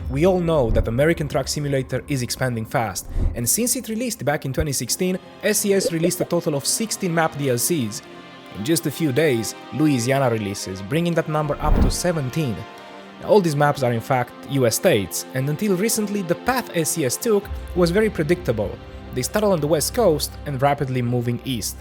We all know that American Truck Simulator is expanding fast, and since it released back in 2016, SCS released a total of 16 map DLCs. In just a few days, Louisiana releases, bringing that number up to 17. Now, all these maps are in fact US states, and until recently the path SCS took was very predictable. They started on the west coast and rapidly moving east.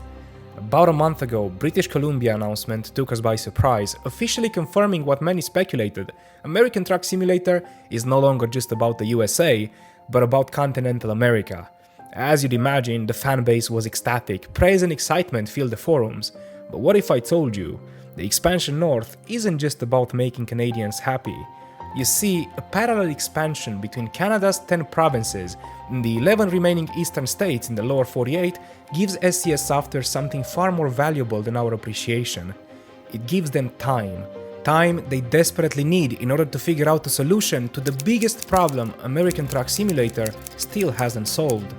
About a month ago, British Columbia announcement took us by surprise, officially confirming what many speculated. American Truck Simulator is no longer just about the USA, but about continental America. As you'd imagine, the fanbase was ecstatic, praise and excitement filled the forums. But what if I told you, the expansion north isn't just about making Canadians happy. You see, a parallel expansion between Canada's 10 provinces and the 11 remaining eastern states in the lower 48 gives SCS Software something far more valuable than our appreciation. It gives them time. Time they desperately need in order to figure out a solution to the biggest problem American Truck Simulator still hasn't solved.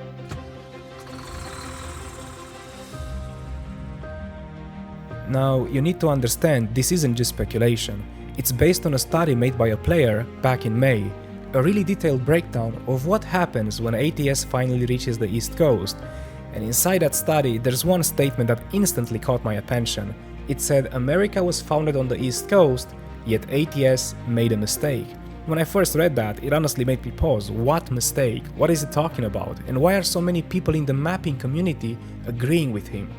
Now, you need to understand this isn't just speculation. It's based on a study made by a player back in May, a really detailed breakdown of what happens when ATS finally reaches the East Coast. And inside that study, there's one statement that instantly caught my attention. It said America was founded on the East Coast, yet ATS made a mistake. When I first read that, it honestly made me pause. What mistake? What is it talking about? And why are so many people in the mapping community agreeing with him?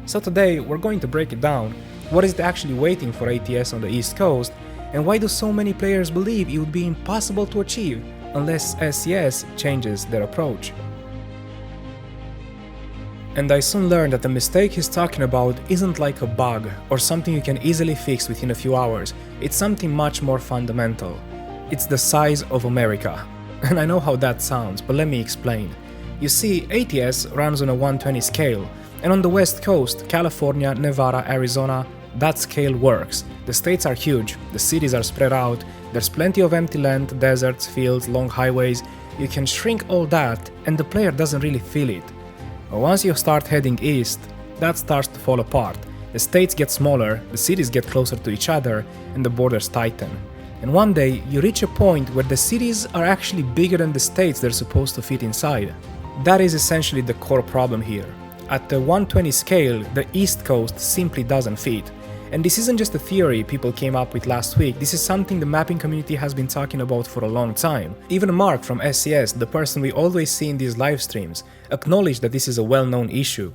So today, we're going to break it down. What is actually waiting for ATS on the East Coast? And why do so many players believe it would be impossible to achieve unless SCS changes their approach? And I soon learned that the mistake he's talking about isn't like a bug or something you can easily fix within a few hours. It's something much more fundamental. It's the size of America. And I know how that sounds, but let me explain. You see, ATS runs on a 120 scale, and on the west coast, California, Nevada, Arizona, that scale works. The states are huge, the cities are spread out, there's plenty of empty land, deserts, fields, long highways. You can shrink all that and the player doesn't really feel it. But once you start heading east, that starts to fall apart. The states get smaller, the cities get closer to each other, and the borders tighten. And one day you reach a point where the cities are actually bigger than the states they're supposed to fit inside. That is essentially the core problem here. At the 120 scale, the East Coast simply doesn't fit. And this isn't just a theory people came up with last week, this is something the mapping community has been talking about for a long time. Even Mark from SCS, the person we always see in these live streams, acknowledged that this is a well-known issue.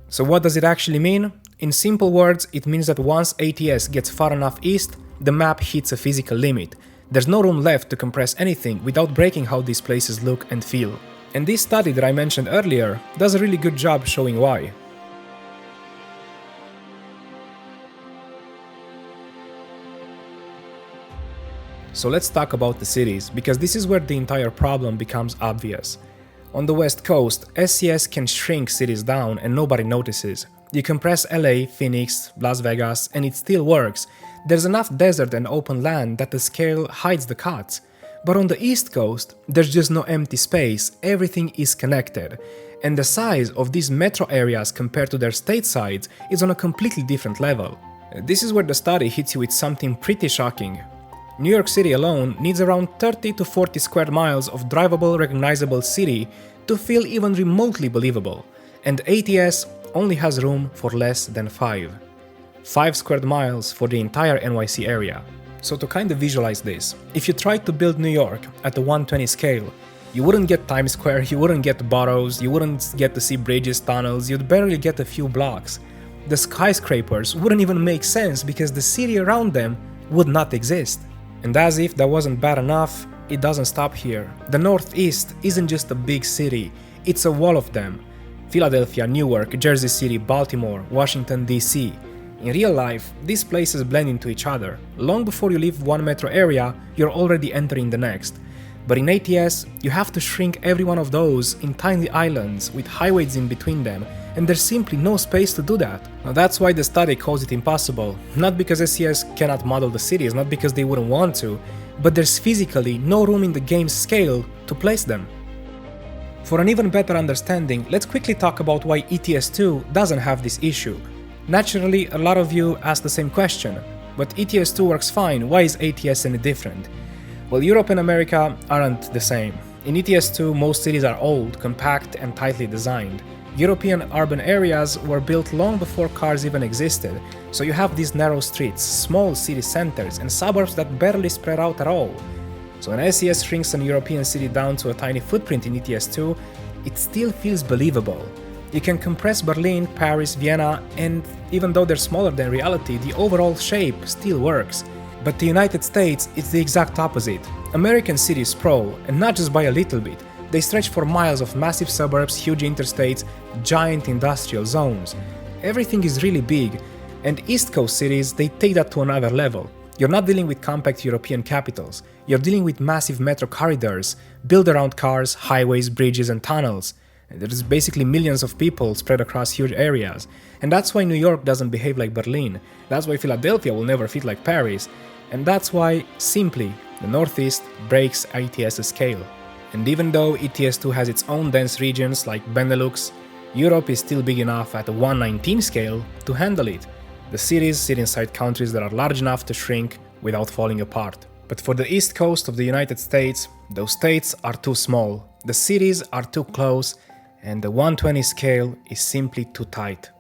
So what does it actually mean? In simple words, it means that once ATS gets far enough east, the map hits a physical limit. There's no room left to compress anything without breaking how these places look and feel. And this study that I mentioned earlier does a really good job showing why. So let's talk about the cities, because this is where the entire problem becomes obvious. On the west coast, SCS can shrink cities down and nobody notices. You compress LA, Phoenix, Las Vegas, and it still works. There's enough desert and open land that the scale hides the cuts. But on the east coast, there's just no empty space, everything is connected. And the size of these metro areas compared to their state sides is on a completely different level. This is where the study hits you with something pretty shocking. New York City alone needs around 30 to 40 square miles of drivable, recognizable city to feel even remotely believable. And ATS only has room for less than 5. 5 square miles for the entire NYC area. So to kind of visualize this, if you tried to build New York at the 120 scale, you wouldn't get Times Square, you wouldn't get boroughs, you wouldn't get to see bridges, tunnels, you'd barely get a few blocks. The skyscrapers wouldn't even make sense because the city around them would not exist. And as if that wasn't bad enough, it doesn't stop here. The Northeast isn't just a big city, it's a wall of them. Philadelphia, Newark, Jersey City, Baltimore, Washington, DC. In real life, these places blend into each other. Long before you leave one metro area, you're already entering the next. But in ATS, you have to shrink every one of those in tiny islands with highways in between them, and there's simply no space to do that. Now that's why the study calls it impossible. Not because SCS cannot model the cities, not because they wouldn't want to, but there's physically no room in the game's scale to place them. For an even better understanding, let's quickly talk about why ETS2 doesn't have this issue. Naturally, a lot of you ask the same question, but ETS2 works fine, why is ATS any different? Well, Europe and America aren't the same. In ETS2, most cities are old, compact, and tightly designed. European urban areas were built long before cars even existed, so you have these narrow streets, small city centers, and suburbs that barely spread out at all. So when SCS shrinks a European city down to a tiny footprint in ETS2, it still feels believable. You can compress Berlin, Paris, Vienna, and even though they're smaller than reality, the overall shape still works. But the United States, it's the exact opposite. American cities sprawl, and not just by a little bit. They stretch for miles of massive suburbs, huge interstates, giant industrial zones. Everything is really big, and East Coast cities, they take that to another level. You're not dealing with compact European capitals, you're dealing with massive metro corridors, built around cars, highways, bridges and tunnels. There's basically millions of people spread across huge areas. And that's why New York doesn't behave like Berlin, that's why Philadelphia will never fit like Paris, and that's why, simply, the Northeast breaks ETS's scale. And even though ETS2 has its own dense regions like Benelux, Europe is still big enough at a 1/19 scale to handle it. The cities sit inside countries that are large enough to shrink without falling apart. But for the east coast of the United States, those states are too small, the cities are too close, and the 120 scale is simply too tight.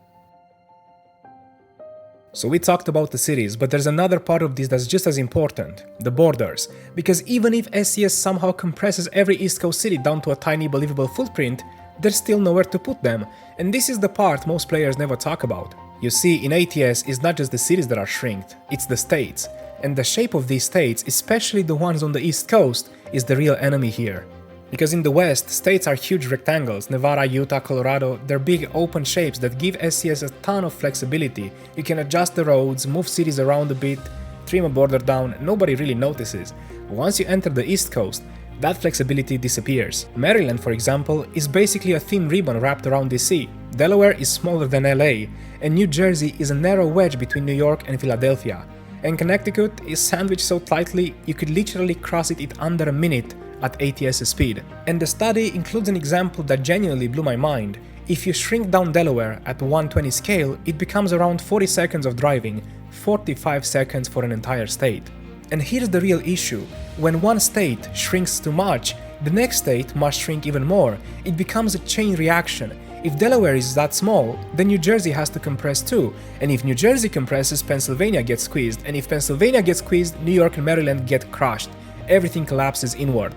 So we talked about the cities, but there's another part of this that's just as important, the borders. Because even if SCS somehow compresses every East Coast city down to a tiny believable footprint, there's still nowhere to put them, and this is the part most players never talk about. You see, in ATS, it's not just the cities that are shrinked, it's the states. And the shape of these states, especially the ones on the East Coast, is the real enemy here. Because in the West, states are huge rectangles, Nevada, Utah, Colorado, they're big open shapes that give SCS a ton of flexibility. You can adjust the roads, move cities around a bit, trim a border down, nobody really notices. Once you enter the East Coast, that flexibility disappears. Maryland, for example, is basically a thin ribbon wrapped around DC. Delaware is smaller than LA, and New Jersey is a narrow wedge between New York and Philadelphia. And Connecticut is sandwiched so tightly you could literally cross it in under a minute at ATS speed. And the study includes an example that genuinely blew my mind. If you shrink down Delaware at 120 scale, it becomes around 40 seconds of driving, 45 seconds for an entire state. And here's the real issue. When one state shrinks too much, the next state must shrink even more. It becomes a chain reaction. If Delaware is that small, then New Jersey has to compress too. And if New Jersey compresses, Pennsylvania gets squeezed. And if Pennsylvania gets squeezed, New York and Maryland get crushed. Everything collapses inward.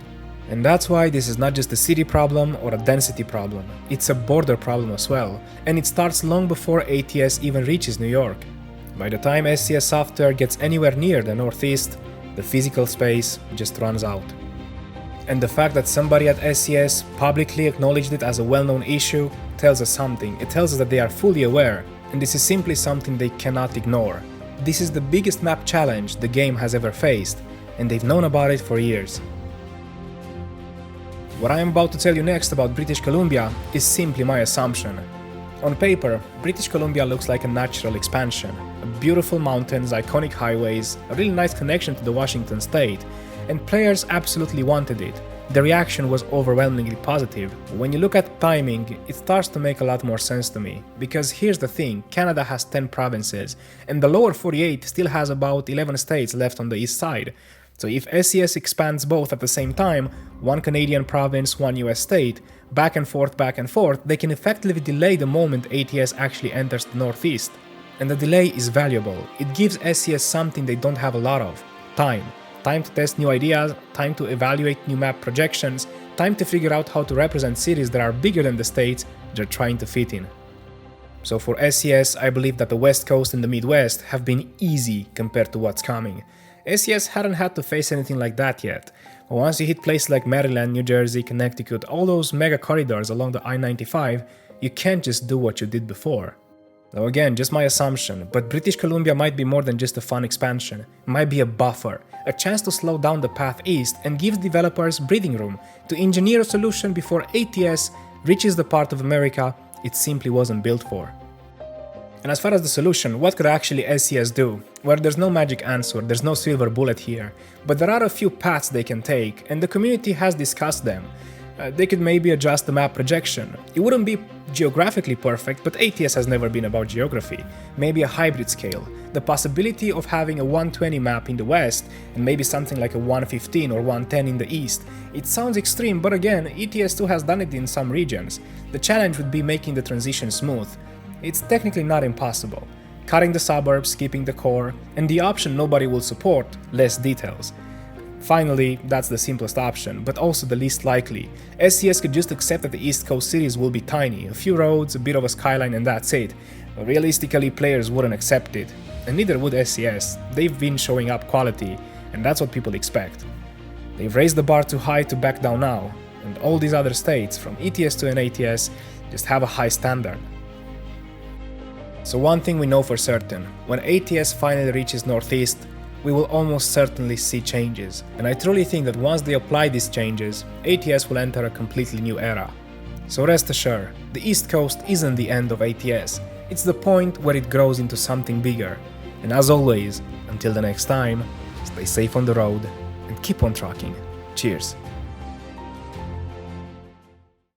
And that's why this is not just a city problem or a density problem. It's a border problem as well. And it starts long before ATS even reaches New York. By the time SCS Software gets anywhere near the Northeast, the physical space just runs out. And the fact that somebody at SCS publicly acknowledged it as a well-known issue tells us something. It tells us that they are fully aware, and this is simply something they cannot ignore. This is the biggest map challenge the game has ever faced, and they've known about it for years. What I am about to tell you next about British Columbia is simply my assumption. On paper, British Columbia looks like a natural expansion. Beautiful mountains, iconic highways, a really nice connection to the Washington state, and players absolutely wanted it. The reaction was overwhelmingly positive. When you look at timing, it starts to make a lot more sense to me. Because here's the thing, Canada has 10 provinces, and the lower 48 still has about 11 states left on the east side. So if SCS expands both at the same time, one Canadian province, one US state, back and forth, they can effectively delay the moment ATS actually enters the Northeast. And the delay is valuable. It gives SCS something they don't have a lot of: time. Time to test new ideas, time to evaluate new map projections, time to figure out how to represent cities that are bigger than the states they're trying to fit in. So for SCS, I believe that the West Coast and the Midwest have been easy compared to what's coming. SCS hadn't had to face anything like that yet. Once you hit places like Maryland, New Jersey, Connecticut, all those mega corridors along the I-95, you can't just do what you did before. Now again, just my assumption, but British Columbia might be more than just a fun expansion. It might be a buffer, a chance to slow down the path east and gives developers breathing room to engineer a solution before ATS reaches the part of America it simply wasn't built for. And as far as the solution, what could actually SCS do? Well, there's no magic answer, there's no silver bullet here, but there are a few paths they can take, and the community has discussed them. They could maybe adjust the map projection. It wouldn't be geographically perfect, but ATS has never been about geography. Maybe a hybrid scale. The possibility of having a 120 map in the west and maybe something like a 115 or 110 in the east. It sounds extreme, but again, ETS2 has done it in some regions. The challenge would be making the transition smooth. It's technically not impossible. Cutting the suburbs, keeping the core, and the option nobody will support, less details. Finally, that's the simplest option, but also the least likely. SCS could just accept that the East Coast cities will be tiny, a few roads, a bit of a skyline, and that's it. But realistically, players wouldn't accept it. And neither would SCS. They've been showing up quality, and that's what people expect. They've raised the bar too high to back down now, and all these other states, from ETS2 and ATS, just have a high standard. So one thing we know for certain, when ATS finally reaches Northeast, we will almost certainly see changes, and I truly think that once they apply these changes, ATS will enter a completely new era. So rest assured, the East Coast isn't the end of ATS, it's the point where it grows into something bigger. And as always, until the next time, stay safe on the road and keep on trucking. Cheers!